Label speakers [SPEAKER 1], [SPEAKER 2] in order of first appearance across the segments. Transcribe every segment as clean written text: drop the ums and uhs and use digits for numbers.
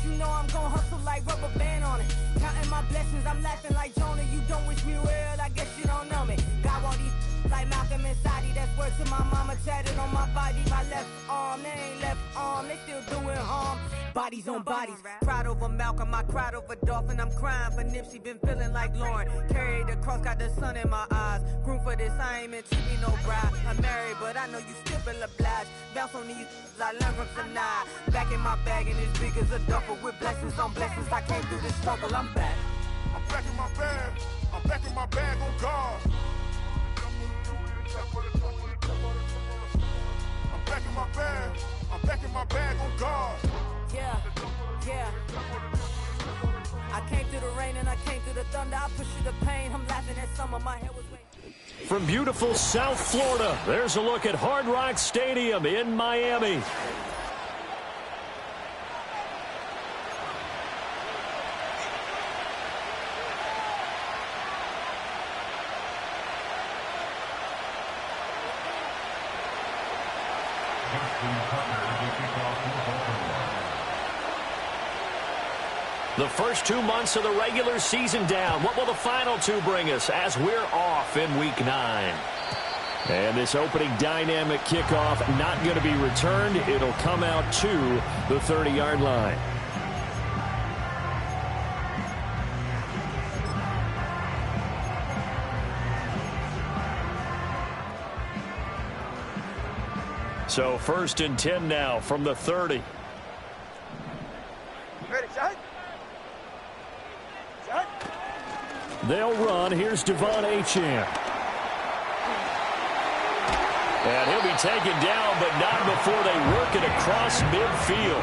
[SPEAKER 1] you know I'm gon' hustle like rubber band on it. Counting my blessings, I'm laughing like Jonah. You don't wish me well, I guess you don't know me. Got all these like Malcolm and Sadie. That's word to my mama, tatted on my body. My left arm, they ain't left arm, they still doing harm. Bodies on bodies, cried over Malcolm, I cried over Dolphin. I'm crying for Nipsey, been feeling like Lauren. Carried the cross, got the sun in my eyes. Groom for this, I ain't meant to be no bride. I'm married, but I know you still feel obliged. Bounce on these, I learned from Sanaa. Back in my bag and as big as a duffel with blessings on blessings. I came through this struggle, I'm back.
[SPEAKER 2] I'm back in my bag, I'm back in my bag on God. I'm back in my bag, I'm back in my bag on God.
[SPEAKER 1] Yeah, yeah. I came through the rain and I came through the thunder. I pushed through the pain, I'm laughing at some of my hair was waiting.
[SPEAKER 3] From beautiful South Florida, there's a look at Hard Rock Stadium in Miami. The first 2 months of the regular season down. What will the final two bring us as we're off in Week 9? And this opening dynamic kickoff not going to be returned. It'll come out to the 30-yard line. So 1st and 10 now from the 30.
[SPEAKER 2] Ready, shot.
[SPEAKER 3] They'll run. Here's Devon Achane. And he'll be taken down, but not before they work it across midfield.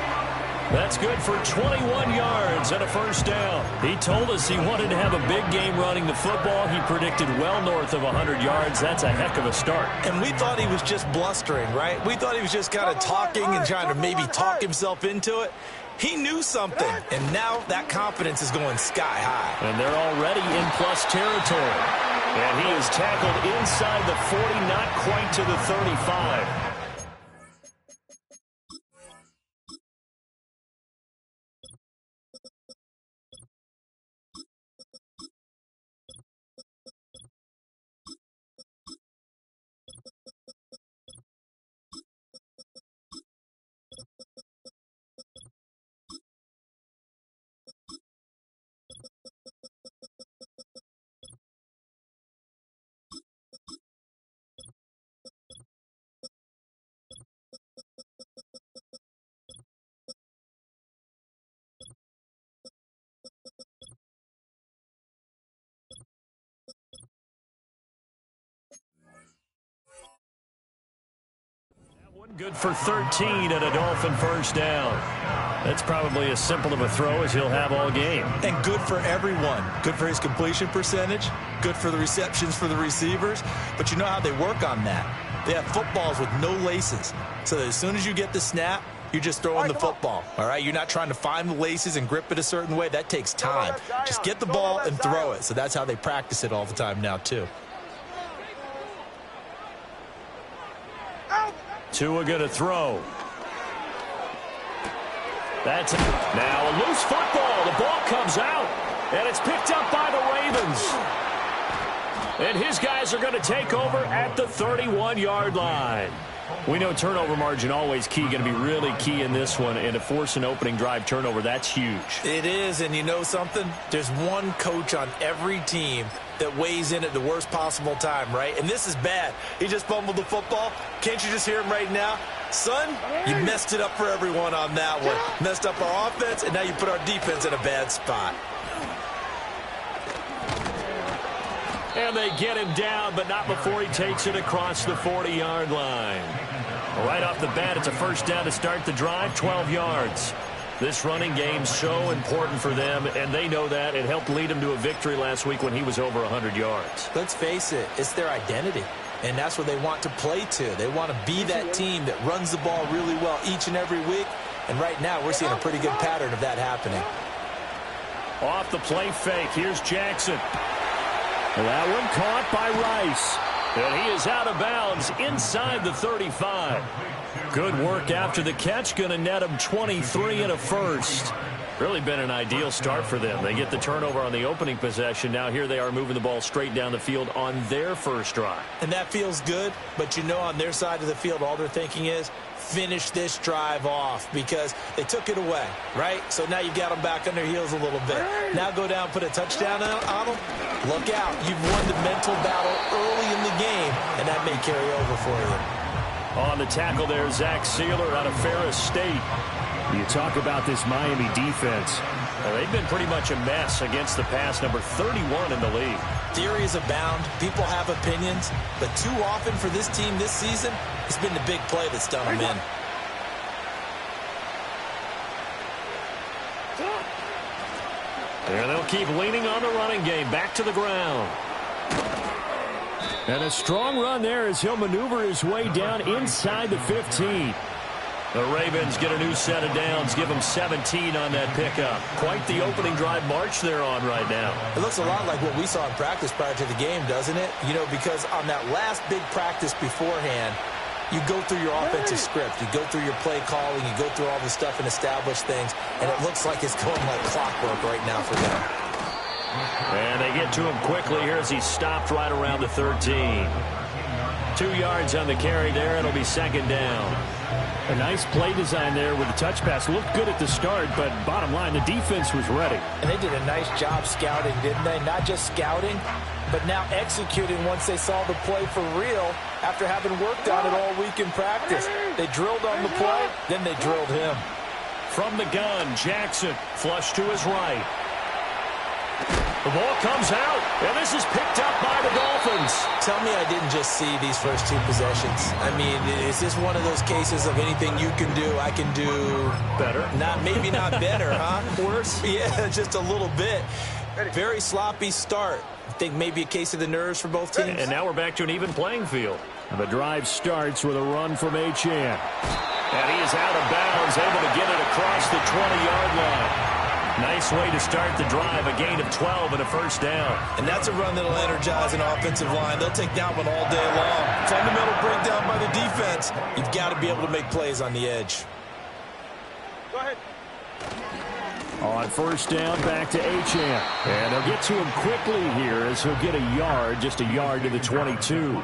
[SPEAKER 3] That's good for 21 yards and a first down. He told us he wanted to have a big game running the football. He predicted well north of 100 yards. That's a heck of a start.
[SPEAKER 4] And we thought he was just blustering, right? We thought he was just kind of talking and trying to maybe talk himself into it. He knew something, and now that confidence is going sky high.
[SPEAKER 3] And they're already in plus territory. And he is tackled inside the 40, not quite to the 35. Good for 13 and a Dolphin first down. That's probably as simple of a throw as he'll have all game.
[SPEAKER 4] And good for everyone. Good for his completion percentage. Good for the receptions for the receivers. But you know how they work on that. They have footballs with no laces. So that as soon as you get the snap, you're just throwing the football. All right? You're not trying to find the laces and grip it a certain way. That takes time. Just get the ball and throw it. So that's how they practice it all the time now, too.
[SPEAKER 3] Tua going to throw. That's it. Now a loose football. The ball comes out, and it's picked up by the Ravens. And his guys are going to take over at the 31-yard line. We know turnover margin always key, going to be really key in this one. And to force an opening drive turnover, that's huge.
[SPEAKER 4] It is, and you know something? There's one coach on every team that weighs in at the worst possible time, right? And this is bad. He just fumbled the football. Can't you just hear him right now? Son, you messed it up for everyone on that one. Messed up our offense, and now you put our defense in a bad spot.
[SPEAKER 3] And they get him down, but not before he takes it across the 40-yard line. Right off the bat, it's a first down to start the drive, 12 yards. This running game's so important for them, and they know that. It helped lead them to a victory last week when he was over 100 yards.
[SPEAKER 4] Let's face it, it's their identity, and that's what they want to play to. They want to be that team that runs the ball really well each and every week, and right now we're seeing a pretty good pattern of that happening.
[SPEAKER 3] Off the play fake, here's Jackson. That one caught by Rice. And he is out of bounds inside the 35. Good work after the catch. Going to net him 23 and a first. Really been an ideal start for them. They get the turnover on the opening possession. Now here they are moving the ball straight down the field on their first drive.
[SPEAKER 4] And that feels good, but you know on their side of the field all they're thinking is finish this drive off because they took it away, right? So now you got them back on their heels a little bit. Now go down, put a touchdown on them. Look out. You've won the mental battle early in the game, and that may carry over for you.
[SPEAKER 3] On the tackle there, Zach Sealer out of Ferris State. You talk about this Miami defense. Well, they've been pretty much a mess against the pass, number 31 in the league.
[SPEAKER 4] Theories abound. People have opinions. But too often for this team this season, it's been the big play that's done them in.
[SPEAKER 3] There they'll keep leaning on the running game. Back to the ground. And a strong run there as he'll maneuver his way down inside the 15. The Ravens get a new set of downs, give them 17 on that pickup. Quite the opening drive march they're on right now.
[SPEAKER 4] It looks a lot like what we saw in practice prior to the game, doesn't it? You know, because on that last big practice beforehand, you go through your offensive script. You go through your play calling. You go through all the stuff and establish things. And it looks like it's going like clockwork right now for them.
[SPEAKER 3] And they get to him quickly here as he's stopped right around the 13. 2 yards on the carry there. It'll be second down.
[SPEAKER 5] A nice play design there with the touch pass. Looked good at the start, but bottom line, the defense was ready.
[SPEAKER 4] And they did a nice job scouting, didn't they? Not just scouting, but now executing once they saw the play for real after having worked on it all week in practice. They drilled on the play, then they drilled him.
[SPEAKER 3] From the gun, Jackson flush to his right. The ball comes out, and this is picked up by the Dolphins.
[SPEAKER 4] Tell me I didn't just see these first two possessions. I mean, is this one of those cases of anything you can do, I can do
[SPEAKER 3] better?
[SPEAKER 4] Maybe not better, huh? Worse? Yeah, just a little bit. Very sloppy start. I think maybe a case of the nerves for both teams.
[SPEAKER 3] And now we're back to an even playing field.
[SPEAKER 5] The drive starts with a run from Achane.
[SPEAKER 3] And he is out of bounds, able to get it across the 20-yard line. Nice way to start the drive, a gain of 12 and a first down.
[SPEAKER 4] And that's a run that'll energize an offensive line. They'll take that one all day long. Fundamental breakdown by the defense. You've got to be able to make plays on the edge.
[SPEAKER 2] Go ahead.
[SPEAKER 5] On first down, back to Achane. And they'll get to him quickly here as he'll get a yard, just a yard to the 22.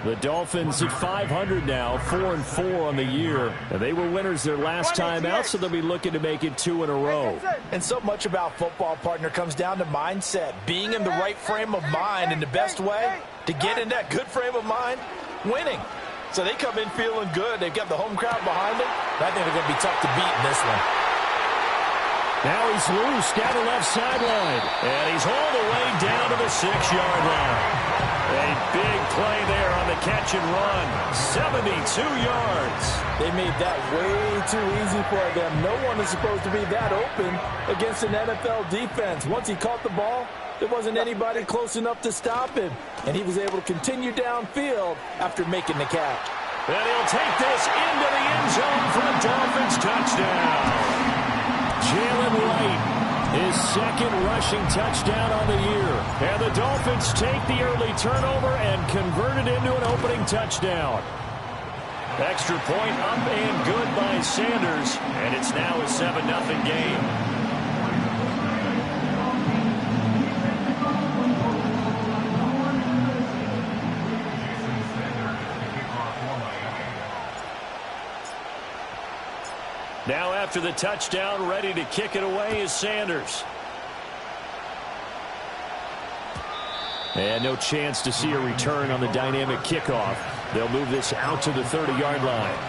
[SPEAKER 5] The Dolphins at 500 now, 4-4 on the year. And they were winners their last time out, so they'll be looking to make it 2 in a row.
[SPEAKER 4] And so much about football, partner, comes down to mindset. Being in the right frame of mind, and the best way to get in that good frame of mind, winning. So they come in feeling good. They've got the home crowd behind them. I think they're going to be tough to beat in this one.
[SPEAKER 5] Now he's loose down the left sideline.
[SPEAKER 3] And he's all the way down to the 6-yard line. A big play there on the catch and run. 72 yards.
[SPEAKER 6] They made that way too easy for them. No one is supposed to be that open against an NFL defense. Once he caught the ball, there wasn't anybody close enough to stop him. And he was able to continue downfield after making the catch.
[SPEAKER 3] And he'll take this into the end zone for a Dolphins touchdown.
[SPEAKER 5] Jalen Wright, his second rushing touchdown on the year.
[SPEAKER 3] And the Dolphins take the early turnover and convert it into an opening touchdown. Extra point up and good by Sanders. And it's now a 7-0 game. Now after the touchdown, ready to kick it away is Sanders.
[SPEAKER 5] And no chance to see a return on the dynamic kickoff. They'll move this out to the 30-yard line.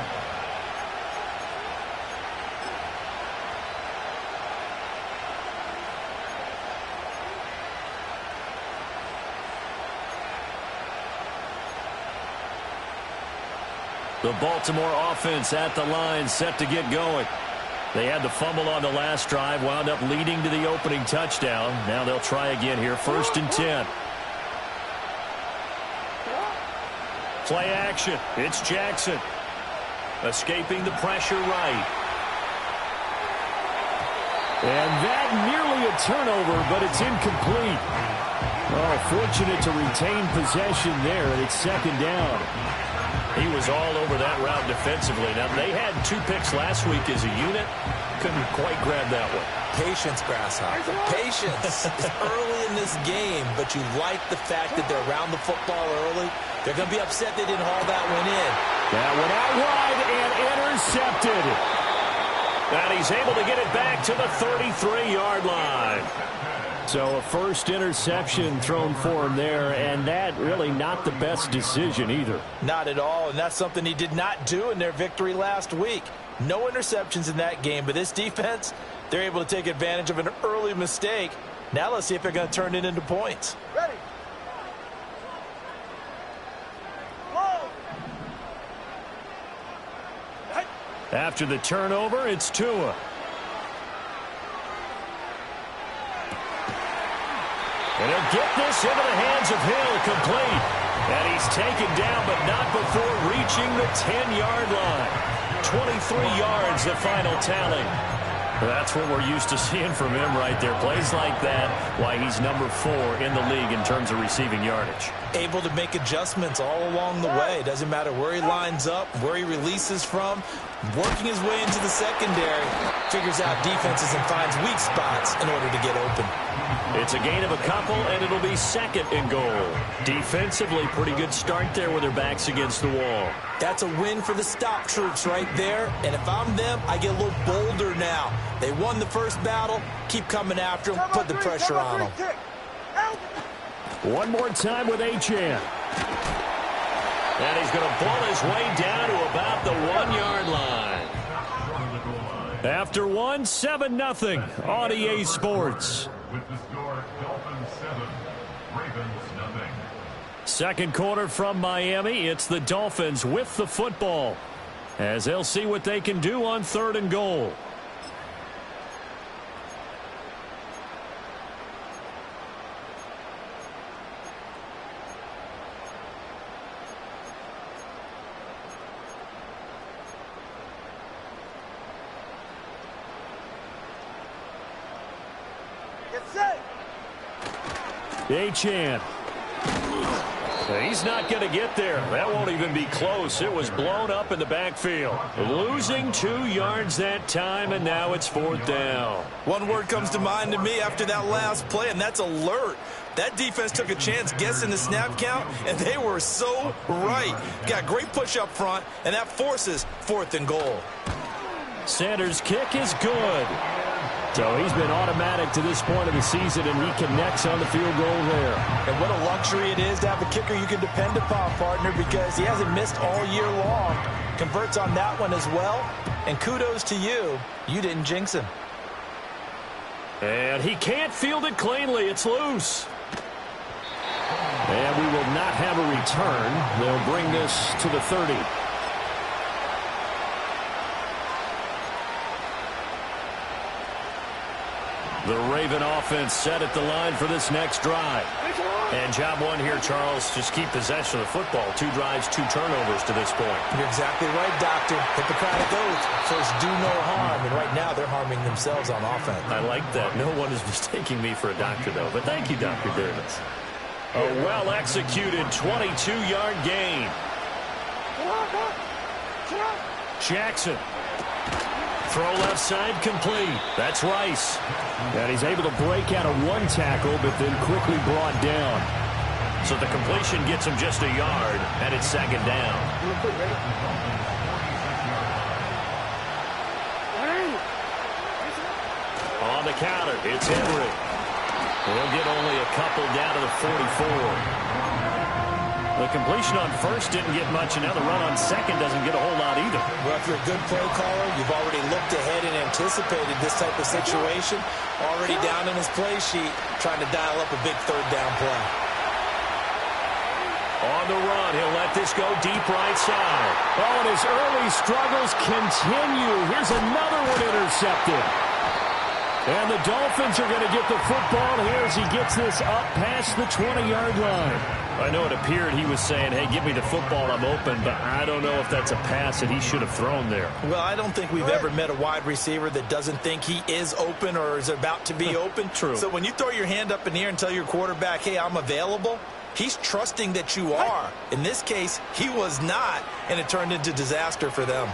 [SPEAKER 3] The Baltimore offense at the line, set to get going. They had the fumble on the last drive, wound up leading to the opening touchdown. Now they'll try again here, 1st and 10. Play action. It's Jackson. Escaping the pressure right.
[SPEAKER 5] And that nearly a turnover, but it's incomplete. Oh, fortunate to retain possession there, and it's 2nd down.
[SPEAKER 3] He was all over that route defensively. Now, they had 2 picks last week as a unit. Couldn't quite grab that one.
[SPEAKER 6] Patience, Grasshopper. Patience. It's early in this game, but you like the fact that they're around the football early. They're going to be upset they didn't haul that one in.
[SPEAKER 5] That went out wide and intercepted.
[SPEAKER 3] And he's able to get it back to the 33-yard line.
[SPEAKER 5] So a first interception thrown for him there, and that really not the best decision either.
[SPEAKER 6] Not at all, and that's something he did not do in their victory last week. No interceptions in that game, but this defense, they're able to take advantage of an early mistake. Now let's see if they're going to turn it into points.
[SPEAKER 2] Ready.
[SPEAKER 5] After the turnover, it's Tua.
[SPEAKER 3] And he'll get this into the hands of Hill, complete. And he's taken down, but not before reaching the 10-yard line. 23 yards, the final tally. That's what we're used to seeing from him right there. Plays like that, why he's number 4 in the league in terms of receiving yardage.
[SPEAKER 6] Able to make adjustments all along the way. Doesn't matter where he lines up, where he releases from. Working his way into the secondary. Figures out defenses and finds weak spots in order to get open.
[SPEAKER 3] It's a gain of a couple, and it'll be 2nd and goal. Defensively, pretty good start there with their backs against the wall.
[SPEAKER 6] That's a win for the stop troops right there. And if I'm them, I get a little bolder now. They won the first battle. Keep coming after them. Put the pressure on them.
[SPEAKER 5] One more time with Achane.
[SPEAKER 3] And he's going to pull his way down to about the 1-yard line.
[SPEAKER 5] After 1, 7-0 on EA Sports.
[SPEAKER 7] With the score, Dolphins 7, Ravens nothing.
[SPEAKER 5] Second quarter from Miami. It's the Dolphins with the football, as they'll see what they can do on 3rd and goal. Achane.
[SPEAKER 3] He's not going to get there. That won't even be close. It was blown up in the backfield. Losing 2 yards that time, and now it's 4th down.
[SPEAKER 6] One word comes to mind to me after that last play, and that's alert. That defense took a chance guessing the snap count, and they were so right. Got great push up front, and that forces 4th and goal.
[SPEAKER 5] Sanders' kick is good. So he's been automatic to this point of the season, and he connects on the field goal there.
[SPEAKER 6] And what a luxury it is to have a kicker you can depend upon, partner, because he hasn't missed all year long. Converts on that one as well. And kudos to you. You didn't jinx him.
[SPEAKER 3] And he can't field it cleanly. It's loose.
[SPEAKER 5] And we will not have a return. They'll bring this to the 30.
[SPEAKER 3] The Raven offense set at the line for this next drive. And job one here, Charles, just keep possession of the football. 2 drives, 2 turnovers to this point.
[SPEAKER 6] You're exactly right, Doctor. Hippocratic oath. First, do no harm. And right now, they're harming themselves on offense.
[SPEAKER 3] I like that. No one is mistaking me for a doctor, though. But thank you, Dr. Davis. A well-executed 22-yard gain. Jackson. Throw left side complete. That's Rice.
[SPEAKER 5] And he's able to break out of 1 tackle, but then quickly brought down.
[SPEAKER 3] So the completion gets him just a yard, and it's 2nd down. On the counter, it's Henry. He'll get only a couple down to the 44. The completion on first didn't get much, and now the run on second doesn't get a whole lot either.
[SPEAKER 6] Well, if you're a good play caller, you've already looked ahead and anticipated this type of situation. Already down in his play sheet, trying to dial up a big 3rd down play.
[SPEAKER 3] On the run, he'll let this go deep right side.
[SPEAKER 5] Oh, and his early struggles continue. Here's another one intercepted. And the Dolphins are going to get the football here as he gets this up past the 20-yard line.
[SPEAKER 3] I know it appeared he was saying, hey, give me the football, I'm open, but I don't know if that's a pass that he should have thrown there.
[SPEAKER 6] Well, I don't think we've ever met a wide receiver that doesn't think he is open or is about to be open.
[SPEAKER 3] True.
[SPEAKER 6] So when you throw your hand up in the air and tell your quarterback, hey, I'm available,
[SPEAKER 4] He's trusting that you are. In this case, he was not, and it turned into disaster for them.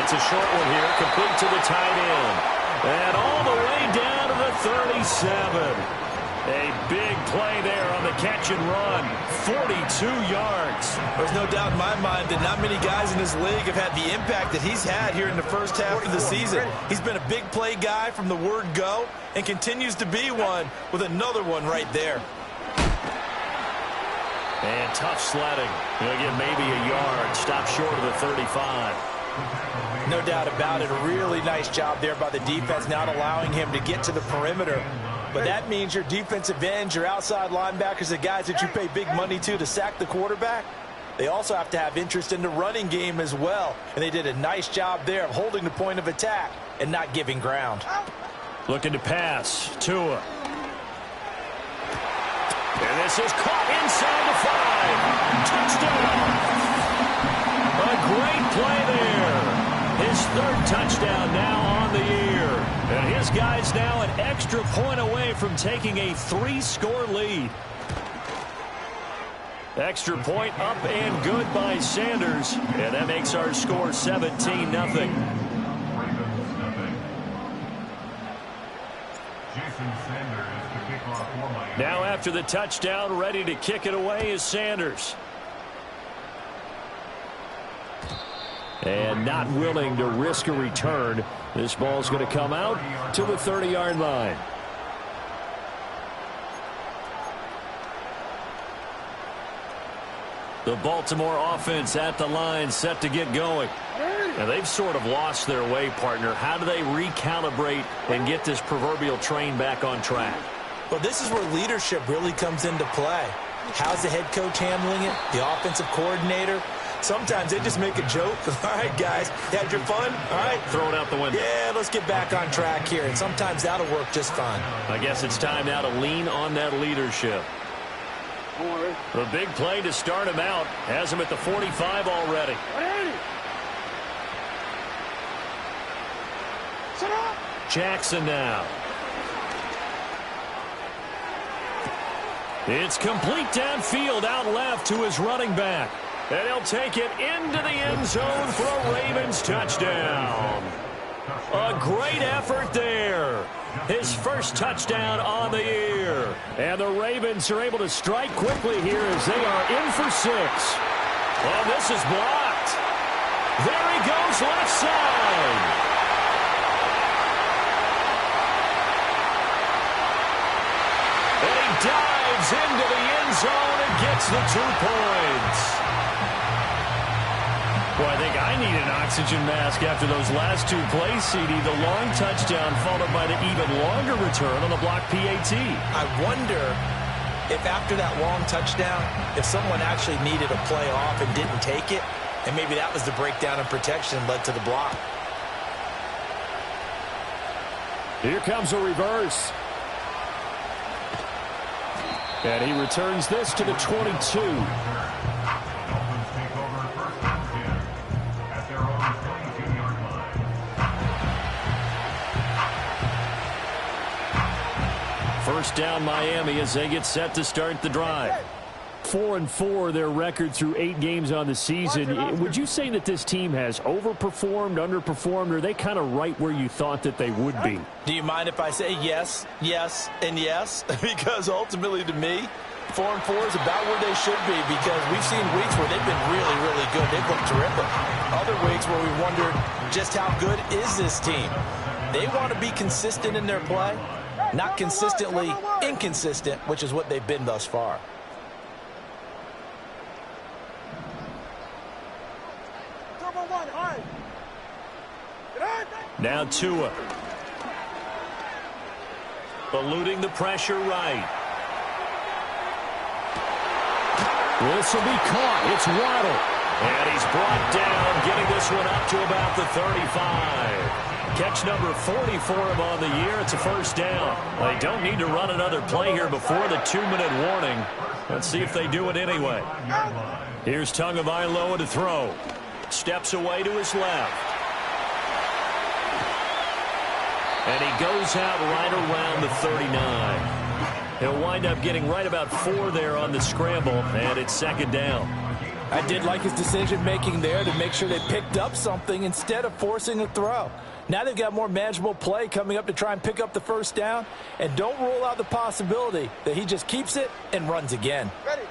[SPEAKER 3] It's a short one here, complete to the tight end. And all the way down to the 37. A big play there on the catch and run. 42 yards.
[SPEAKER 4] There's no doubt in my mind that not many guys in this league have had the impact that he's had here in the first half of the season. He's been a big play guy from the word go and continues to be one with another one right there.
[SPEAKER 3] And tough sledding. He'll get maybe a yard. Stop short of the 35.
[SPEAKER 6] No doubt about it. A really nice job there by the defense, not allowing him to get to the perimeter. But that means your defensive ends, your outside linebackers, the guys that you pay big money to sack the quarterback, they also have to have interest in the running game as well. And they did a nice job there of holding the point of attack and not giving ground.
[SPEAKER 3] Looking to pass. Tua. And this is caught inside the 5. Touchdown. A great play there. His third touchdown now on the year. And his guys now an extra point away from taking a 3-score lead. Extra point up and good by Sanders. And that makes our score 17-0. Now after the touchdown, ready to kick it away is Sanders. And not willing to risk a return. This ball's going to come out to the 30-yard line. The Baltimore offense at the line, set to get going. And they've sort of lost their way, partner. How do they recalibrate and get this proverbial train back on track?
[SPEAKER 4] Well, this is where leadership really comes into play. How's the head coach handling it? The offensive coordinator? Sometimes they just make a joke. All right, guys, you had your fun? All right.
[SPEAKER 3] Throw it out the window.
[SPEAKER 4] Yeah, let's get back on track here. And sometimes that'll work just fine.
[SPEAKER 3] I guess it's time now to lean on that leadership. The big play to start him out. Has him at the 45 already. Jackson now. It's complete downfield out left to his running back. And he'll take it into the end zone for a Ravens touchdown. A great effort there. His first touchdown on the year. And the Ravens are able to strike quickly here as they are in for 6. And this is blocked. There he goes left side. And he dives into the end zone and gets the 2 points. Well, I think I need an oxygen mask after those last 2 plays, CD. The long touchdown followed by the even longer return on the block PAT.
[SPEAKER 4] I wonder if after that long touchdown, if someone actually needed a play off and didn't take it, and maybe that was the breakdown in protection and led to the block.
[SPEAKER 5] Here comes a reverse. And he returns this to the 22. First down Miami as they get set to start the drive. 4-4 their record through 8 games on the season. Would you say that this team has overperformed, underperformed, or are they kind of right where you thought that they would be?
[SPEAKER 6] Do you mind if I say yes, yes, and yes? Because ultimately to me, 4-4 is about where they should be, because we've seen weeks where they've been really, really good. They've looked terrific. Other weeks where we wondered just how good is this team. They want to be consistent in their play, not consistently inconsistent, which is what they've been thus far.
[SPEAKER 3] Now Tua. Eluding the pressure right.
[SPEAKER 5] This will be caught. It's Waddle.
[SPEAKER 3] And he's brought down, getting this one up to about the 35. Catch number 40 for him on the year. It's a first down. They don't need to run another play here before the 2-minute warning. Let's see if they do it anyway. Here's Tagovailoa to throw. Steps away to his left. And he goes out right around the 39. He'll wind up getting right about 4 there on the scramble, and it's second down.
[SPEAKER 6] I did like his decision-making there to make sure they picked up something instead of forcing a throw. Now they've got more manageable play coming up to try and pick up the first down, and don't rule out the possibility that he just keeps it and runs again.
[SPEAKER 2] Ready.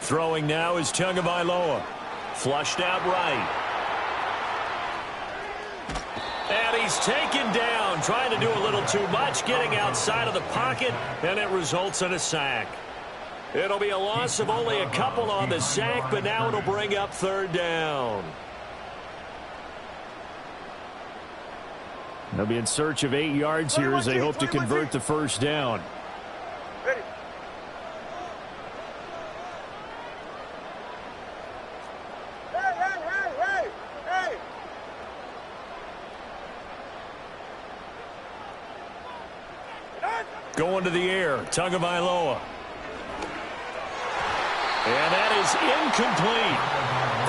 [SPEAKER 3] Throwing now is Tagovailoa. Flushed out right. And he's taken down, trying to do a little too much, getting outside of the pocket, and it results in a sack. It'll be a loss of only a couple on the sack, but now it'll bring up third down.
[SPEAKER 5] They'll be in search of 8 yards here as they hope to convert the first down.
[SPEAKER 2] Ready. Hey.
[SPEAKER 3] Going to the air, Tagovailoa. And that is incomplete.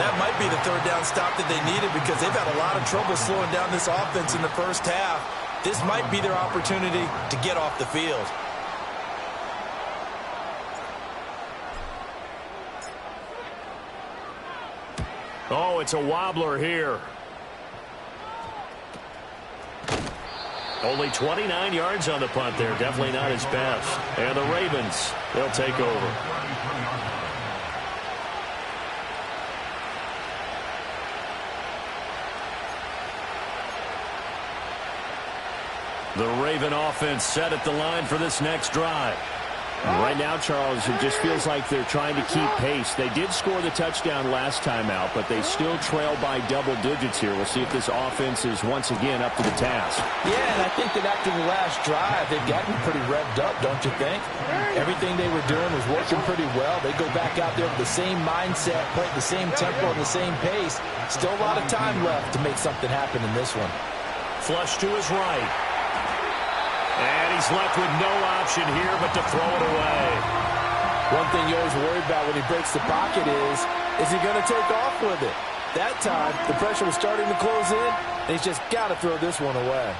[SPEAKER 6] That might be the third down stop that they needed because they've had a lot of trouble slowing down this offense in the first half. This might be their opportunity to get off the field.
[SPEAKER 3] Oh, it's a wobbler here. Only 29 yards on the punt there. Definitely not his best. And the Ravens, they'll take over. The Raven offense set at the line for this next drive.
[SPEAKER 5] And right now, Charles, it just feels like they're trying to keep pace. They did score the touchdown last time out, but they still trail by double digits here. We'll see if this offense is once again up to the task.
[SPEAKER 6] Yeah, and I think that after the last drive, they've gotten pretty revved up, don't you think? Everything they were doing was working pretty well. They go back out there with the same mindset, play at the same tempo and the same pace. Still a lot of time left to make something happen in this one.
[SPEAKER 3] Flush to his right. And he's left with no option here but to throw it away.
[SPEAKER 6] One thing you always worry about when he breaks the pocket is he going to take off with it? That time, the pressure was starting to close in, and he's just got to throw this one away.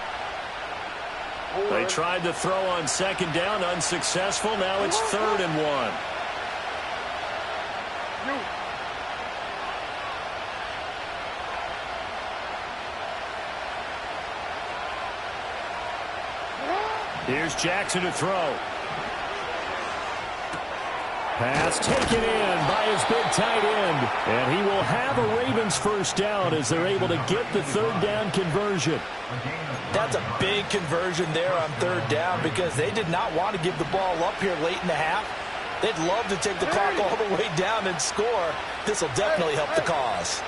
[SPEAKER 3] They tried to throw on second down, unsuccessful. Now it's 3rd and 1. Here's Jackson to throw.
[SPEAKER 5] Pass taken in by his big tight end. And he will have a Ravens first down as they're able to get the third down conversion.
[SPEAKER 6] That's a big conversion there on third down because they did not want to give the ball up here late in the half. They'd love to take the clock all the way down and score. This will definitely help the cause.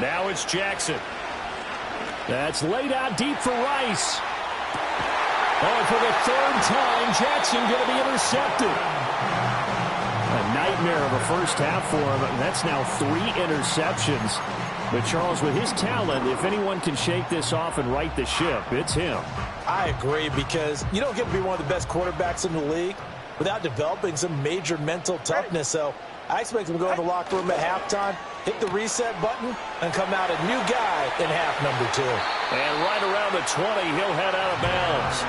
[SPEAKER 3] Now it's Jackson.
[SPEAKER 5] That's laid out deep for Rice. Oh, for the third time, Jackson going to be intercepted. A nightmare of a first half for him, and that's now 3 interceptions. But Charles, with his talent, if anyone can shake this off and right the ship, it's him.
[SPEAKER 6] I agree, because you don't get to be one of the best quarterbacks in the league without developing some major mental toughness. So I expect him to go in the locker room at halftime, hit the reset button, and come out a new guy in half number 2.
[SPEAKER 3] And right around the 20, he'll head out of bounds.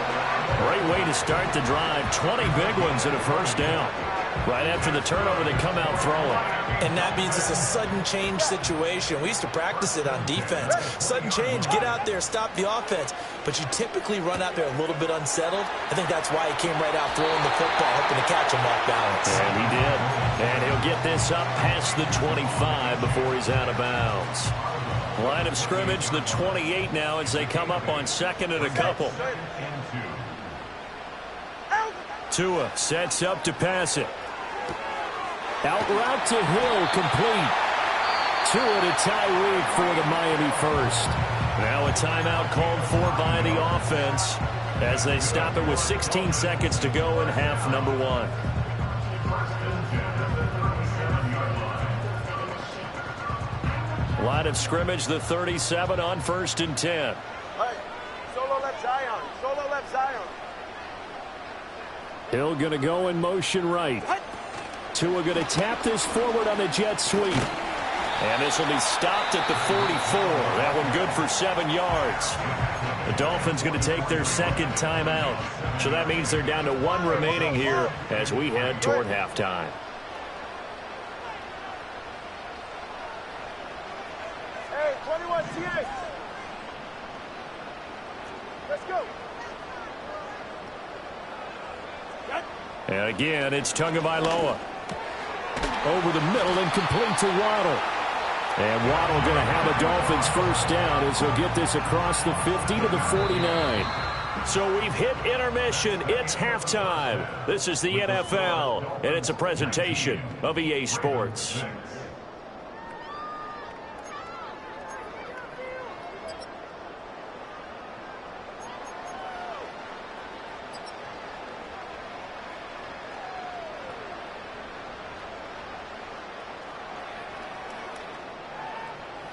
[SPEAKER 3] Great way to start the drive. 20 big ones and a first down. Right after the turnover, they come out throwing.
[SPEAKER 6] And that means it's a sudden change situation. We used to practice it on defense. Sudden change, get out there, stop the offense. But you typically run out there a little bit unsettled. I think that's why he came right out throwing the football, hoping to catch him off balance.
[SPEAKER 3] And he did. And he'll get this up past the 25 before he's out of bounds. Line of scrimmage, the 28 now as they come up on second and a couple. Tua sets up to pass it.
[SPEAKER 5] Out route to Hill, complete. Tua to Tyreek for the Miami first.
[SPEAKER 3] Now a timeout called for by the offense as they stop it with 16 seconds to go in half number 1. Line of scrimmage, the 37 on 1st and 10.
[SPEAKER 2] Hey, solo left Zion. Solo left Zion.
[SPEAKER 5] Hill going to go in motion right. Tua going to tap this forward on the jet sweep. And this will be stopped at the 44. That one good for 7 yards. The Dolphins going to take their second timeout. So that means they're down to 1 remaining here as we head toward halftime.
[SPEAKER 2] Hey, 21 TA. Let's go.
[SPEAKER 5] And again, it's Tagovailoa. Over the middle and complete to Waddle. And Waddle going to have a Dolphins first down as he'll get this across the 50 to the 49. So we've hit intermission. It's halftime. This is the NFL, and it's a presentation of EA Sports.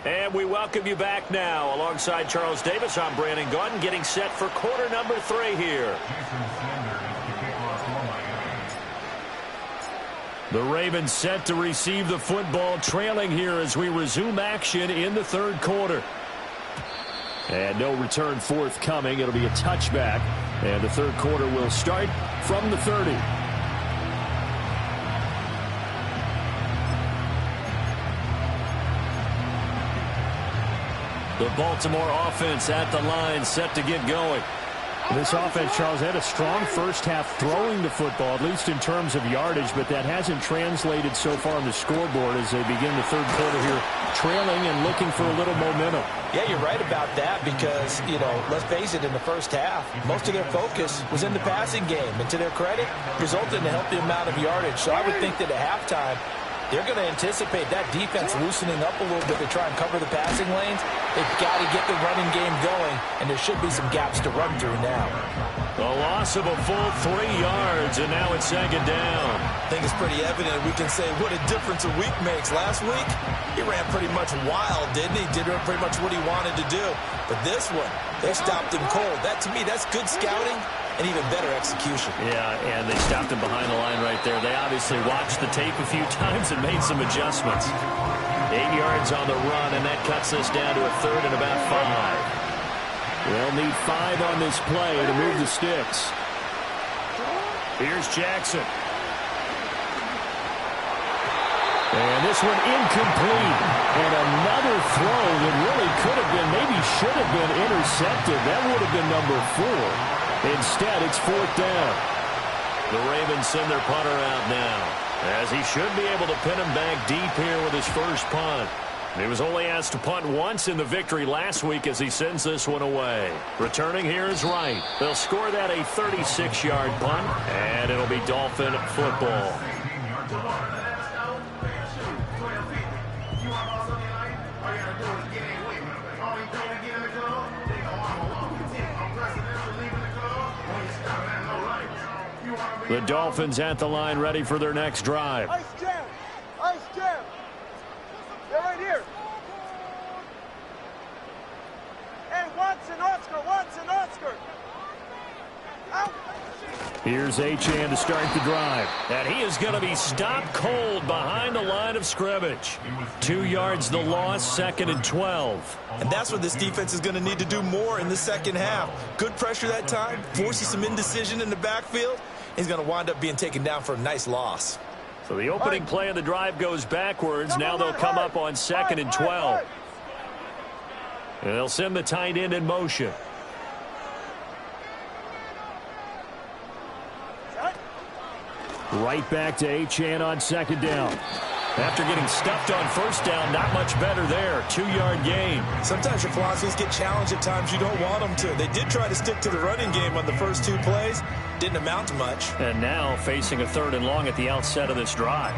[SPEAKER 5] And we welcome you back now. Alongside Charles Davis, I'm Brandon Gaudin, getting set for quarter number 3 here. The Ravens set to receive the football, trailing here as we resume action in the third quarter. And no return forthcoming. It'll be a touchback. And the third quarter will start from the 30. The Baltimore offense at the line, set to get going. This offense, Charles, had a strong first half throwing the football, at least in terms of yardage, but that hasn't translated so far on the scoreboard as they begin the third quarter here, trailing and looking for a little momentum.
[SPEAKER 6] Yeah, you're right about that because, let's face it, in the first half, most of their focus was in the passing game. And to their credit, resulted in a healthy amount of yardage. So I would think that at halftime, they're going to anticipate that defense loosening up a little bit to try and cover the passing lanes. They've got to get the running game going, and there should be some gaps to run through now.
[SPEAKER 5] A loss of a full 3 yards, and now it's second down.
[SPEAKER 4] I think it's pretty evident we can say what a difference a week makes. Last week, he ran pretty much wild, didn't he? Did pretty much what he wanted to do. But this one, they stopped him cold. That, to me, that's good scouting and even better execution.
[SPEAKER 5] Yeah, and they stopped him behind the line right there. They obviously watched the tape a few times and made some adjustments. 8 yards on the run, and that cuts us down to a third and about 5. They'll need 5 on this play to move the sticks. Here's Jackson. And this one incomplete. And another throw that really could have been, maybe should have been intercepted. That would have been number 4. Instead, it's 4th down. The Ravens send their punter out now, as he should be able to pin him back deep here with his first punt. He was only asked to punt once in the victory last week as he sends this one away. Returning here is Wright. They'll score that a 36-yard punt, and it'll be Dolphin football. The Dolphins at the line, ready for their next drive.
[SPEAKER 2] Ice jam. Ice jam. They're right here. Hey, Watson, Oscar. Watson, Oscar. Out.
[SPEAKER 5] Here's Achane to start the drive. And he is going to be stopped cold behind the line of scrimmage. 2 yards the loss, 2nd and 12.
[SPEAKER 4] And that's what this defense is going to need to do more in the second half. Good pressure that time, forces some indecision in the backfield. He's going to wind up being taken down for a nice loss.
[SPEAKER 5] So the opening play of the drive goes backwards. Now they'll come up on 2nd and 12. And they'll send the tight end in motion. Right back to Achane on 2nd down. After getting stuffed on first down, not much better there. 2-yard gain.
[SPEAKER 4] Sometimes your philosophies get challenged at times you don't want them to. They did try to stick to the running game on the first 2 plays. Didn't amount to much.
[SPEAKER 5] And now facing a 3rd and long at the outset of this drive.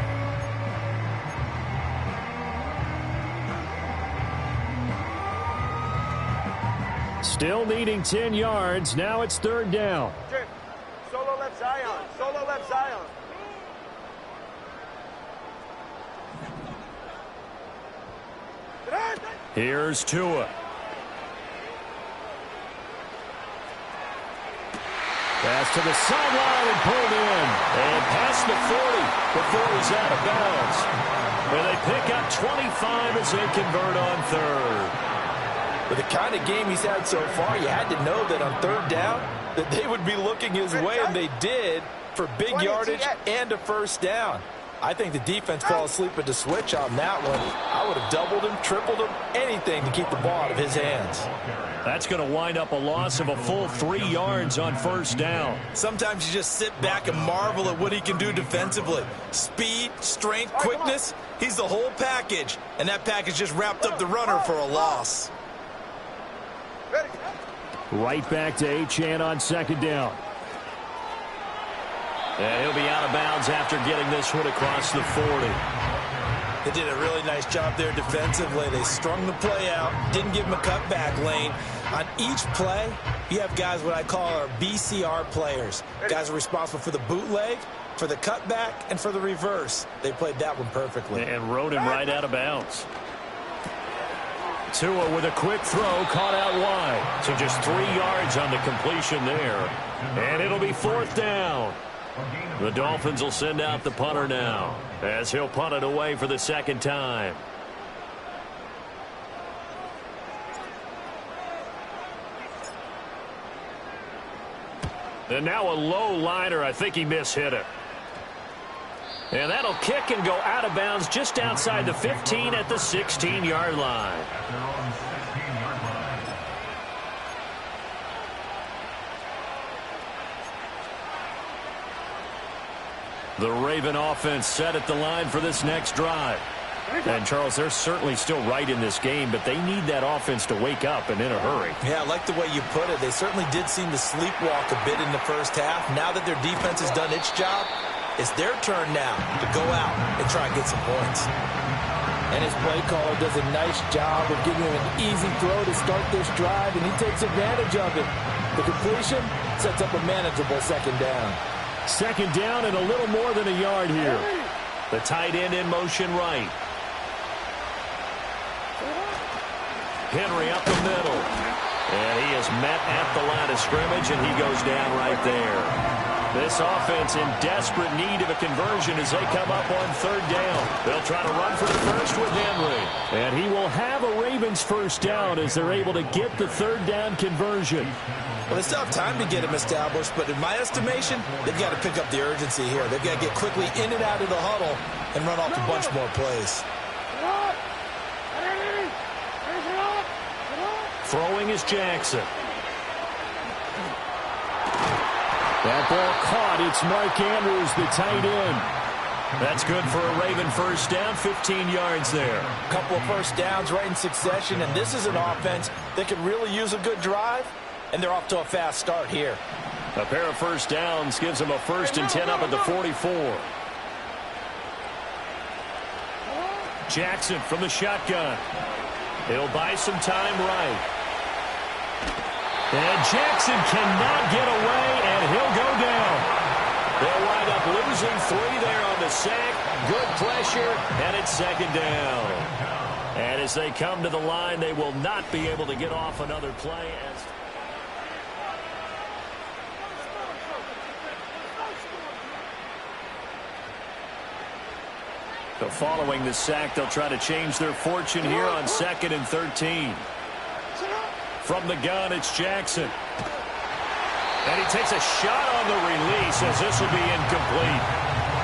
[SPEAKER 5] Still needing 10 yards. Now it's 3rd down.
[SPEAKER 2] Solo left Zion. Solo left Zion.
[SPEAKER 5] Here's Tua. Pass to the sideline and pulled in. And past the 40 before he's out of bounds. And they pick up 25 as they convert on third.
[SPEAKER 6] With the kind of game he's had so far, you had to know that on third down that they would be looking his way, and they did, for big yardage and a first down. I think the defense fell asleep at the switch on that one. I would have doubled him, tripled him, anything to keep the ball out of his hands.
[SPEAKER 5] That's going to wind up a loss of a full 3 yards on first down.
[SPEAKER 4] Sometimes you just sit back and marvel at what he can do defensively. Speed, strength, quickness, he's the whole package. And that package just wrapped up the runner for a loss.
[SPEAKER 5] Right back to Achane on second down. And he'll be out of bounds after getting this one across the 40.
[SPEAKER 4] They did a really nice job there defensively. They strung the play out, didn't give him a cutback lane. On each play, you have guys what I call our BCR players. Guys are responsible for the bootleg, for the cutback, and for the reverse. They played that one perfectly.
[SPEAKER 5] And rode him right out of bounds. Tua with a quick throw, caught out wide. So just 3 yards on the completion there. And it'll be fourth down. The Dolphins will send out the punter now, as he'll punt it away for the second time. And now a low liner. I think he mishit it. And that'll kick and go out of bounds just outside the 15 at the 16-yard line. The Raven offense set at the line for this next drive. And, Charles, they're certainly still right in this game, but they need that offense to wake up and in a hurry.
[SPEAKER 4] Yeah, I like the way you put it. They certainly did seem to sleepwalk a bit in the first half. Now that their defense has done its job, it's their turn now to go out and try and get some points.
[SPEAKER 6] And his play caller does a nice job of giving him an easy throw to start this drive, and he takes advantage of it. The completion sets up a manageable second down.
[SPEAKER 5] Second down and a little more than a yard here. The tight end in motion right. Henry up the middle. And he is met at the line of scrimmage, and he goes down right there. This offense in desperate need of a conversion as they come up on third down. They'll try to run for the first with Henry. And he will have a Ravens first down as they're able to get the third down conversion.
[SPEAKER 4] Well, they still have time to get him established, but in my estimation, they've got to pick up the urgency here. They've got to get quickly in and out of the huddle and run off a bunch more plays.
[SPEAKER 5] Throwing is Jackson. That ball caught. It's Mark Andrews, the tight end. That's good for a Raven first down, 15 yards there.
[SPEAKER 6] A couple of first downs right in succession, and this is an offense that could really use a good drive, and they're off to a fast start here.
[SPEAKER 5] A pair of first downs gives them a 1st and 10 up at the 44. Jackson from the shotgun. He'll buy some time right. And Jackson cannot get away, and he'll go down. They'll wind up losing 3 there on the sack. Good pressure, and it's second down. And as they come to the line, they will not be able to get off another play. So following the sack, they'll try to change their fortune here on 2nd and 13. From the gun, it's Jackson. And he takes a shot on the release as this will be incomplete.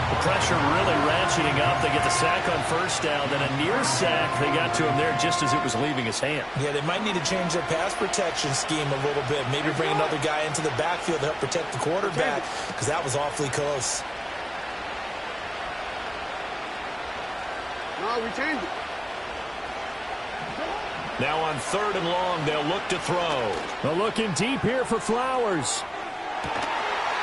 [SPEAKER 5] The pressure really ratcheting up. They get the sack on first down, then a near sack. They got to him there just as it was leaving his hand.
[SPEAKER 4] Yeah, they might need to change their pass protection scheme a little bit. Maybe bring another guy into the backfield to help protect the quarterback, because that was awfully close.
[SPEAKER 2] No, we changed it.
[SPEAKER 5] Now on 3rd and long, they'll look to throw. They're looking deep here for Flowers.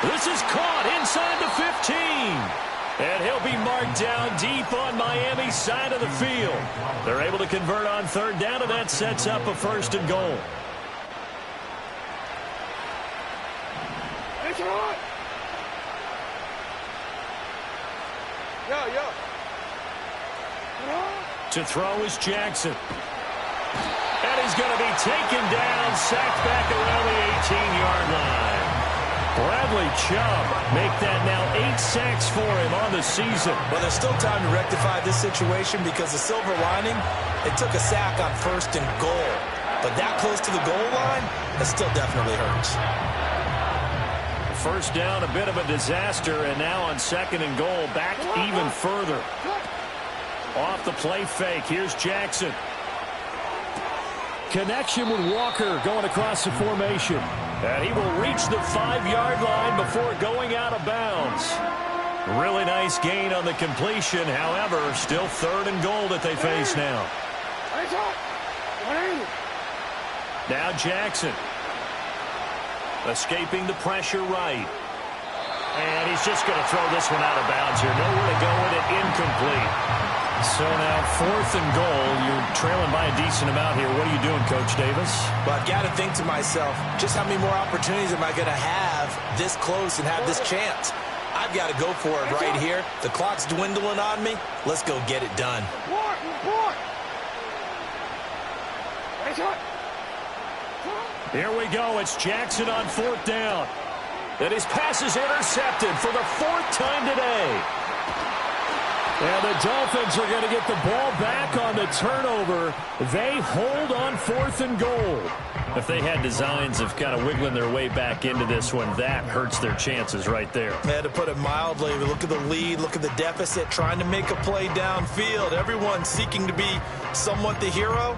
[SPEAKER 5] This is caught inside the 15. And he'll be marked down deep on Miami's side of the field. They're able to convert on 3rd down, and that sets up a 1st and goal.
[SPEAKER 2] It's hot. Yeah.
[SPEAKER 5] To throw is Jackson. And he's going to be taken down, sacked back around the 18-yard line. Bradley Chubb make that now 8 sacks for him on the season.
[SPEAKER 4] Well, there's still time to rectify this situation because the silver lining, it took a sack on 1st and goal. But that close to the goal line, that still definitely hurts.
[SPEAKER 5] First down, a bit of a disaster, and now on 2nd and goal, back even further. Off the play fake, here's Jackson. Connection with Walker going across the formation. And he will reach the 5-yard line before going out of bounds. Really nice gain on the completion. However, still 3rd and goal that they face now. Now Jackson. Escaping the pressure right. And he's just going to throw this one out of bounds here. Nowhere to go with it. Incomplete. So now 4th and goal. You're trailing by a decent amount here. What are you doing, Coach Davis?
[SPEAKER 4] Well, I've got to think to myself, just how many more opportunities am I going to have this close and have this chance? I've got to go for it right here. The clock's dwindling on me. Let's go get it done.
[SPEAKER 5] Here we go. It's Jackson on 4th down. And his pass is intercepted for the 4th time today. And the Dolphins are going to get the ball back on the turnover. They hold on 4th and goal. If they had designs of kind of wiggling their way back into this one, that hurts their chances right there.
[SPEAKER 4] To put it mildly, look at the lead, look at the deficit, trying to make a play downfield. Everyone seeking to be somewhat the hero.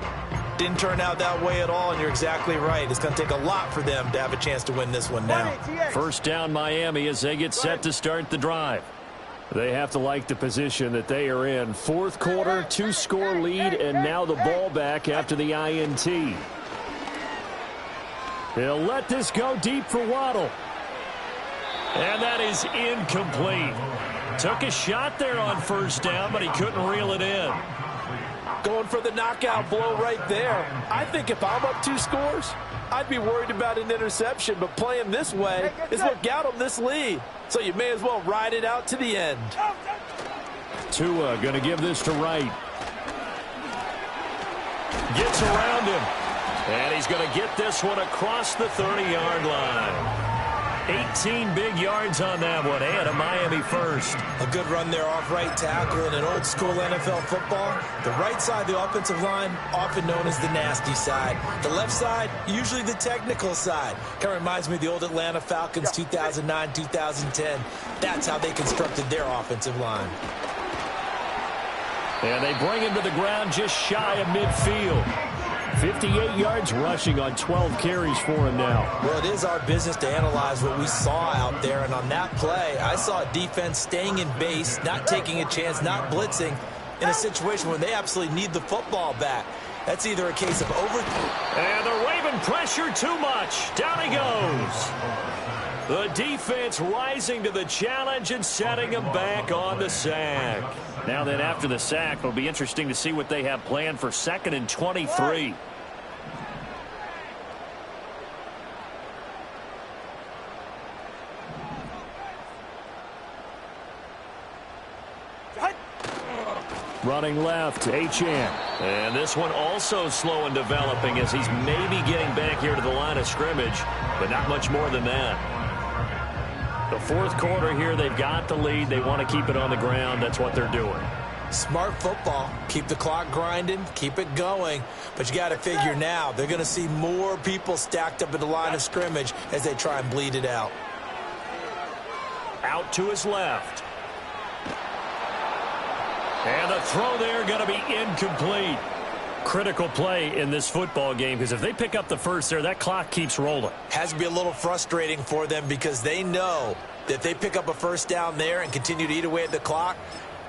[SPEAKER 4] Didn't turn out that way at all, and you're exactly right. It's going to take a lot for them to have a chance to win this one now.
[SPEAKER 5] First down Miami as they get set to start the drive. They have to like the position that they are in. 4th quarter, 2-score lead, and now the ball back after the INT. He'll let this go deep for Waddle. And that is incomplete. Took a shot there on 1st down, but he couldn't reel it in.
[SPEAKER 6] Going for the knockout blow right there. I think if I'm up 2 scores, I'd be worried about an interception, but playing this way is what got him this lead. So you may as well ride it out to the end.
[SPEAKER 5] Tua going to give this to Wright. Gets around him. And he's going to get this one across the 30-yard line. 18 big yards on that one, and a Miami first.
[SPEAKER 4] A good run there off right tackle in an old-school NFL football. The right side, the offensive line, often known as the nasty side. The left side, usually the technical side. Kind of reminds me of the old Atlanta Falcons 2009, 2010. That's how they constructed their offensive line.
[SPEAKER 5] And they bring him to the ground just shy of midfield. 58 yards rushing on 12 carries for him now.
[SPEAKER 4] Well, it is our business to analyze what we saw out there. And on that play, I saw a defense staying in base, not taking a chance, not blitzing in a situation where they absolutely need the football back. That's either a case of
[SPEAKER 5] And the Raven pressure too much. Down he goes. The defense rising to the challenge and setting him back on the sack. Now then, after the sack, it'll be interesting to see what they have planned for 2nd and 23. Running left, Achane. And this one also slow in developing as he's maybe getting back here to the line of scrimmage, but not much more than that. The 4th quarter here, they've got the lead. They want to keep it on the ground. That's what they're doing.
[SPEAKER 4] Smart football. Keep the clock grinding. Keep it going. But you got to figure now, they're going to see more people stacked up at the line of scrimmage as they try and bleed it out.
[SPEAKER 5] Out to his left. And the throw there going to be incomplete. Critical play in this football game because if they pick up the first there, that clock keeps rolling.
[SPEAKER 4] Has to be a little frustrating for them because they know that if they pick up a first down there and continue to eat away at the clock,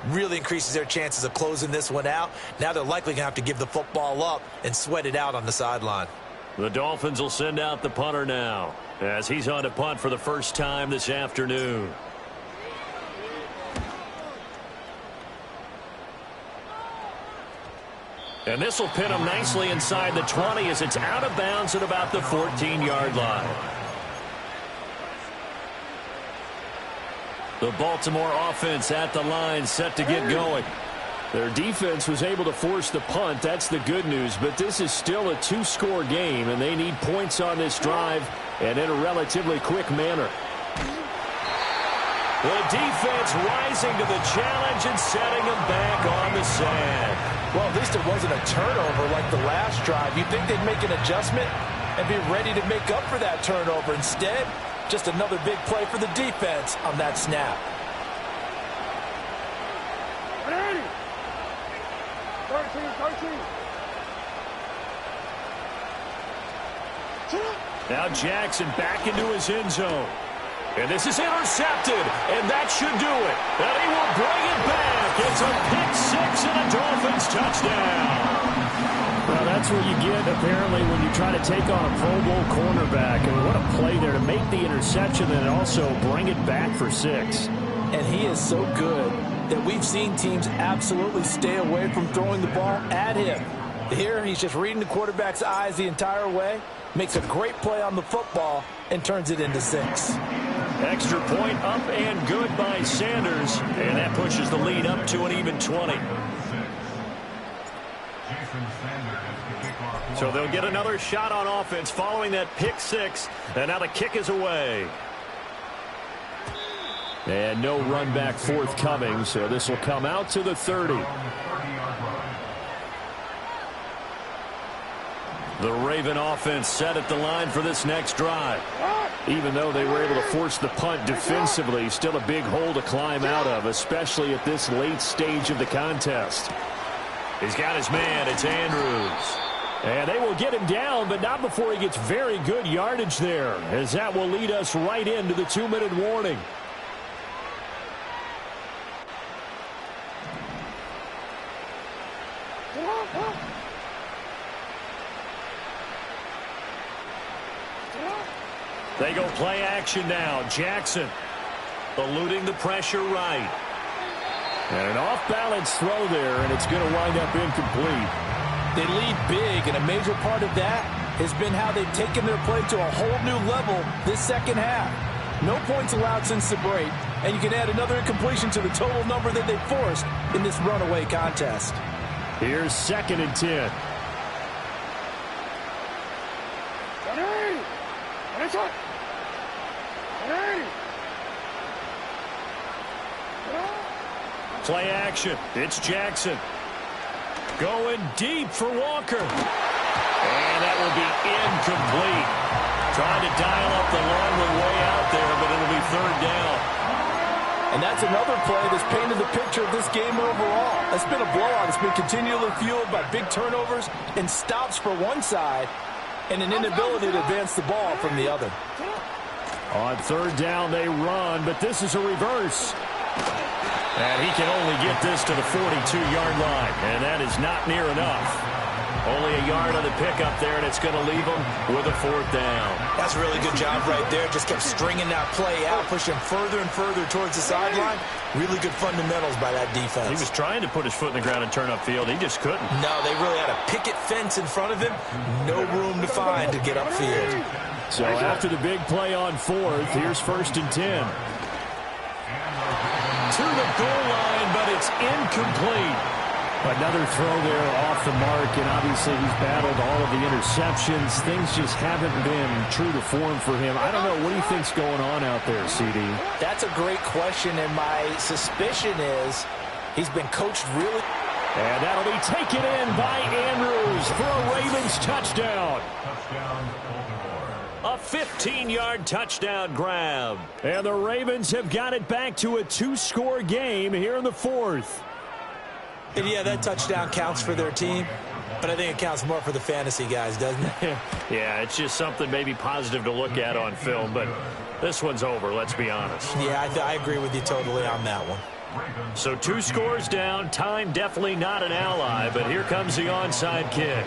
[SPEAKER 4] really increases their chances of closing this one out. Now they're likely going to have to give the football up and sweat it out on the sideline.
[SPEAKER 5] The Dolphins will send out the punter now as he's on to punt for the first time this afternoon. And this will pin him nicely inside the 20 as it's out of bounds at about the 14-yard line. The Baltimore offense at the line set to get going. Their defense was able to force the punt. That's the good news. But this is still a 2-score game, and they need points on this drive and in a relatively quick manner.
[SPEAKER 3] The defense rising to the challenge and setting them back on the sand.
[SPEAKER 6] Well, at least it wasn't a turnover like the last drive. You'd think they'd make an adjustment and be ready to make up for that turnover. Instead, just another big play for the defense on that snap.
[SPEAKER 2] 13.
[SPEAKER 3] Now Jackson back into his end zone. And this is intercepted, and that should do it. And he will bring it back. It's a pick-6 and a Dolphins touchdown.
[SPEAKER 5] Well, that's what you get, apparently, when you try to take on a Pro Bowl cornerback. And what a play there to make the interception and also bring it back for 6.
[SPEAKER 6] And he is so good that we've seen teams absolutely stay away from throwing the ball at him. Here, he's just reading the quarterback's eyes the entire way, makes a great play on the football, and turns it into 6.
[SPEAKER 3] Extra point up and good by Sanders, and that pushes the lead up to an even 20. So they'll get another shot on offense following that pick-6, and now the kick is away.
[SPEAKER 5] And no run back forthcoming, so this will come out to the 30.
[SPEAKER 3] The Raven offense set at the line for this next drive. Even though they were able to force the punt defensively, still a big hole to climb out of, especially at this late stage of the contest. He's got his man. It's Andrews.
[SPEAKER 5] And they will get him down, but not before he gets very good yardage there, as that will lead us right into the 2-minute warning.
[SPEAKER 3] They go play action now. Jackson eluding the pressure right.
[SPEAKER 5] And an off-balance throw there, and it's going to wind up incomplete.
[SPEAKER 6] They lead big, and a major part of that has been how they've taken their play to a whole new level this second half. No points allowed since the break, and you can add another incompletion to the total number that they forced in this runaway contest.
[SPEAKER 5] Here's 2nd and 10.
[SPEAKER 3] Play action. It's Jackson. Going deep for Walker. And that will be incomplete. Trying to dial up the long way out there, but it'll be 3rd down.
[SPEAKER 6] And that's another play that's painted the picture of this game overall. It's been a blowout. It's been continually fueled by big turnovers and stops for one side and an inability to advance the ball from the other.
[SPEAKER 5] On 3rd down, they run, but this is a reverse.
[SPEAKER 3] And he can only get this to the 42-yard line, and that is not near enough. Only a yard on the pickup there, and it's going to leave him with a 4th down.
[SPEAKER 6] That's a really good job right there. Just kept stringing that play out, pushing further and further towards the sideline. Really good fundamentals by that defense.
[SPEAKER 3] He was trying to put his foot in the ground and turn upfield. He just couldn't.
[SPEAKER 6] No, they really had a picket fence in front of him. No room to find to get upfield.
[SPEAKER 5] So after the big play on 4th, here's 1st and 10.
[SPEAKER 3] To the goal line, but it's incomplete.
[SPEAKER 5] Another throw there off the mark, and obviously he's battled all of the interceptions. Things just haven't been true to form for him. I don't know. What do you think's going on out there, CD?
[SPEAKER 6] That's a great question, and my suspicion is he's been coached really.
[SPEAKER 5] And that'll be taken in by Andrews for a Ravens touchdown.
[SPEAKER 3] A 15-yard touchdown grab.
[SPEAKER 5] And the Ravens have got it back to a 2-score game here in the 4th.
[SPEAKER 6] And yeah, that touchdown counts for their team, but I think it counts more for the fantasy guys, doesn't it?
[SPEAKER 3] Yeah, it's just something maybe positive to look at on film, but this one's over, let's be honest.
[SPEAKER 6] Yeah, I agree with you totally on that one.
[SPEAKER 3] So 2 scores down, time definitely not an ally, but here comes the onside kick.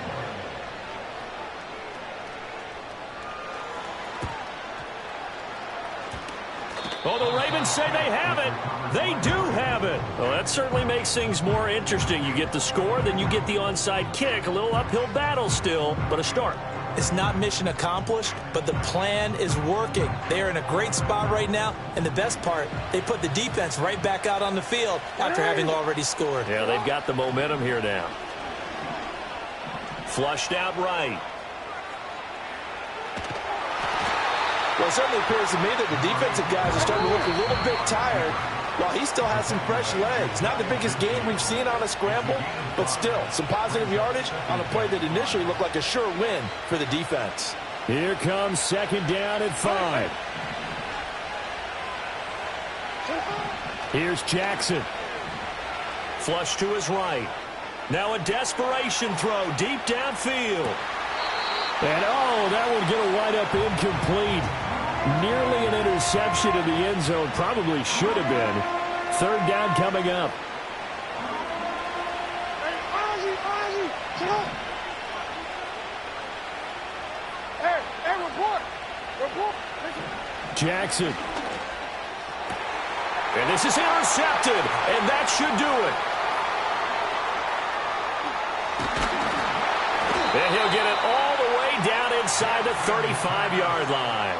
[SPEAKER 3] Oh, the Ravens say they have it. They do have it. Well, that certainly makes things more interesting. You get the score, then you get the onside kick. A little uphill battle still, but a start.
[SPEAKER 6] It's not mission accomplished, but the plan is working. They are in a great spot right now, and the best part, they put the defense right back out on the field after having already scored.
[SPEAKER 3] Yeah, they've got the momentum here now. Flushed out right.
[SPEAKER 6] Well, it certainly appears to me that the defensive guys are starting to look a little bit tired while he still has some fresh legs. Not the biggest gain we've seen on a scramble, but still some positive yardage on a play that initially looked like a sure win for the defense.
[SPEAKER 5] Here comes second down at 5. Here's Jackson.
[SPEAKER 3] Flush to his right. Now a desperation throw deep downfield.
[SPEAKER 5] And, that would get a wide-up incomplete. Nearly an interception in the end zone. Probably should have been. Third down coming up. Jackson.
[SPEAKER 3] And this is intercepted, and that should do it. And he'll get it all the way down inside the 35-yard line.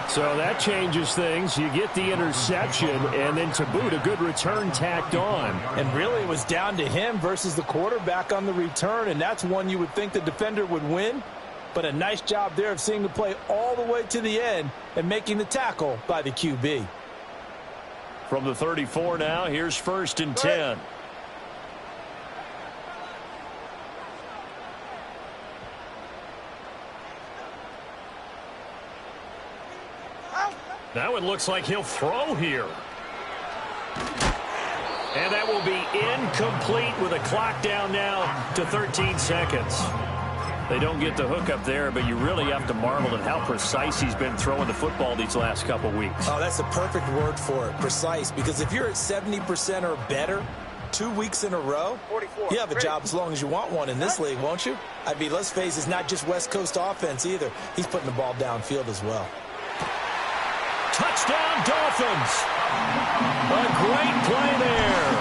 [SPEAKER 5] So that changes things. You get the interception, and then to boot, a good return tacked on.
[SPEAKER 6] And really, it was down to him versus the quarterback on the return, and that's one you would think the defender would win. But a nice job there of seeing the play all the way to the end and making the tackle by the QB.
[SPEAKER 3] From the 34 now, here's first and 10. Now it looks like he'll throw here. And that will be incomplete with a clock down now to 13 seconds. They don't get the hook up there, but you really have to marvel at how precise he's been throwing the football these last couple weeks.
[SPEAKER 6] Oh, that's the perfect word for it, precise, because if you're at 70% or better 2 weeks in a row, you have a job as long as you want one in this league, won't you? I mean, let's face it, it's not just West Coast offense either. He's putting the ball downfield as well.
[SPEAKER 3] Touchdown, Dolphins. A great play there.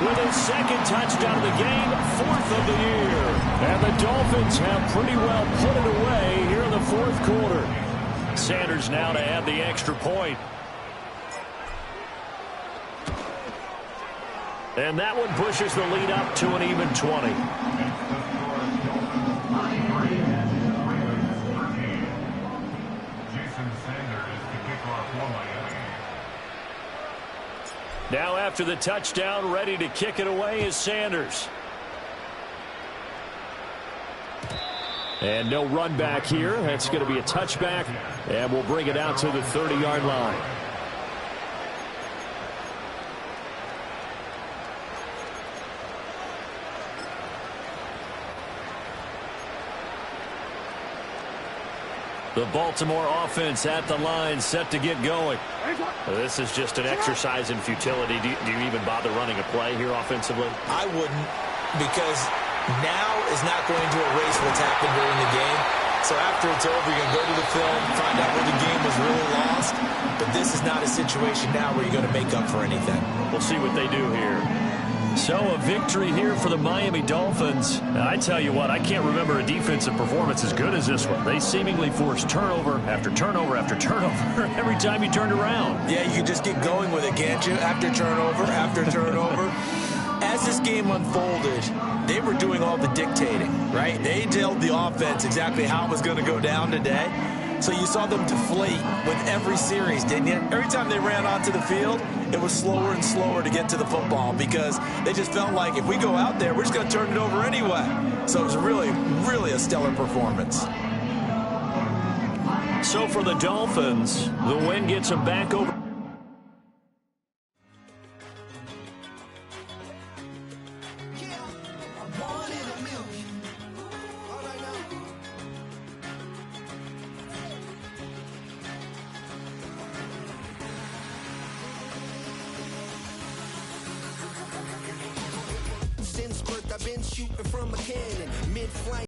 [SPEAKER 3] With his second touchdown of the game, 4th of the year.
[SPEAKER 5] And the Dolphins have pretty well put it away here in the fourth quarter.
[SPEAKER 3] Sanders now to add the extra point. And that one pushes the lead up to an even 20. Now after the touchdown, ready to kick it away is Sanders.
[SPEAKER 5] And no run back here. That's going to be a touchback, and we'll bring it out to the 30-yard line. The Baltimore offense at the line, set to get going.
[SPEAKER 3] This is just an exercise in futility. Do you even bother running a play here offensively?
[SPEAKER 6] I wouldn't, because now is not going to erase what's happened during the game. So after it's over, you're going to go to the film, find out where the game was really lost. But this is not a situation now where you're going to make up for anything.
[SPEAKER 3] We'll see what they do here.
[SPEAKER 5] So a victory here for the Miami Dolphins. I tell you what, I can't remember a defensive performance as good as this one. They seemingly forced turnover after turnover after turnover every time you turned around.
[SPEAKER 6] Yeah, you can just get going with it, can't you? After turnover, after turnover. As this game unfolded, they were doing all the dictating, right? They told the offense exactly how it was going to go down today. So you saw them deflate with every series, didn't you? Every time they ran onto the field, it was slower and slower to get to the football because they just felt like if we go out there, we're just going to turn it over anyway. So it was really, really a stellar performance.
[SPEAKER 3] So for the Dolphins, the win gets them back over.
[SPEAKER 8] I've been shooting from a cannon, mid-flight.